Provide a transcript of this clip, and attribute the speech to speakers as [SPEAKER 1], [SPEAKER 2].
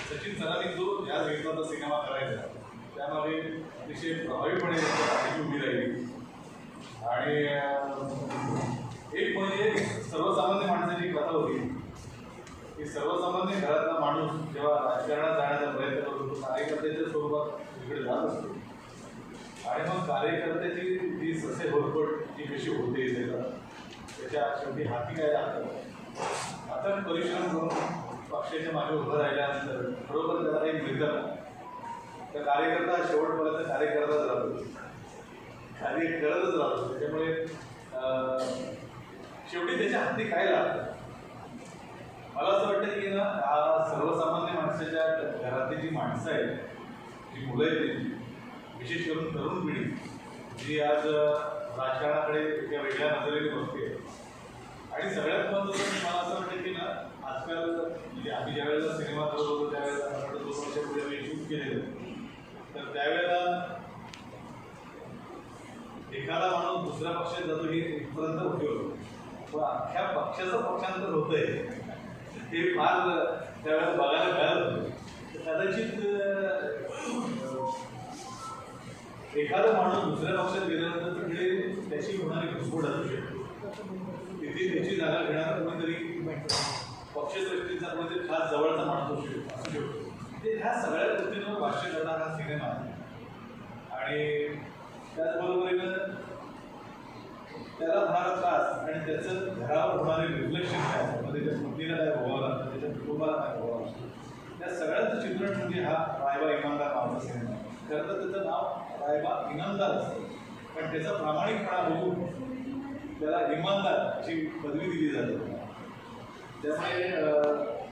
[SPEAKER 1] सचिन सरांनी जो या वेळेचा सिनेमा करायचा त्यामध्ये अतिशय प्रभावीपणे माहिती उभी राहिली आणि एक म्हणजे सर्वसामान्य माणसाची कथा होती की सर्वसामान्य घरातला माणूस जेव्हा राजकारणात जाण्याचा प्रयत्न करतो कार्यकर्त्याच्या स्वरूपात तिकडे जात असतो आणि मग कार्यकर्त्याची जी ससे होरपट जी कशी होते त्याच्या शेवटी हाती काय लागतं आता परिश्रम करून पक्षाच्या मागे उभं राहिल्यानंतर बरोबर त्याला काही मिळतं तर कार्यकर्ता शेवटपर्यंत कार्य करतच राहतो कार्य करतच राहतो त्याच्यामुळे शेवटी त्याच्या हाती काय लागतं मला असं वाटतं की ना सर्वसामान्य माणसाच्या घरातली जी माणसं आहेत जी मुलं आहेत त्यांची विशेष करून तरुण पिढी जी आज राजकारणाकडे एका वेगळ्या नजरेने बघते आणि सगळ्यात महत्त्वाचं मला असं वाटतं की ना आजकाल म्हणजे आम्ही ज्या वेळेला सिनेमा करत होतो त्यावेळेला 2 वर्षापूर्वी आम्ही शूट केलेलं तर त्यावेळेला एखादा माणूस दुसऱ्या पक्षात जातो हे इथपर्यंत होतो पण अख्ख्या पक्षाचं पक्षांतर होतंय हे फार त्यावेळेला बघायला मिळालं होतं कदाचित एखादा माणूस दुसऱ्या पक्षात गेल्यानंतर तिकडे त्याची होणारी घुसमट असू शकते तिथे त्याची जागा घेणारा कोणीतरी पक्षश्रेष्ठींचा कोणीतरी खास जवळचा माणूस असू शकतो म्हणजे ह्या सगळ्या गोष्टींवर भाष्य करणारा हा सिनेमा आहे आणि त्याचबरोबरीनं त्याला होणारा त्रास आणि त्याचं घरावर होणारे रिफ्लेक्शन काय असतं म्हणजे त्याच्या पत्नीला काय भोगावं लागतं त्याच्या कुटुंबाला काय भोगावं लागतं त्या सगळ्यांचं चित्रण म्हणजे हा रायबा इनामदार नावाचा सिनेमा खरं तर त्याचं नाव रायबा इनामदार असतं पण त्याचा प्रामाणिकपणा बघून त्याला इमानदार अशी पदवी दिली जाते त्यामुळे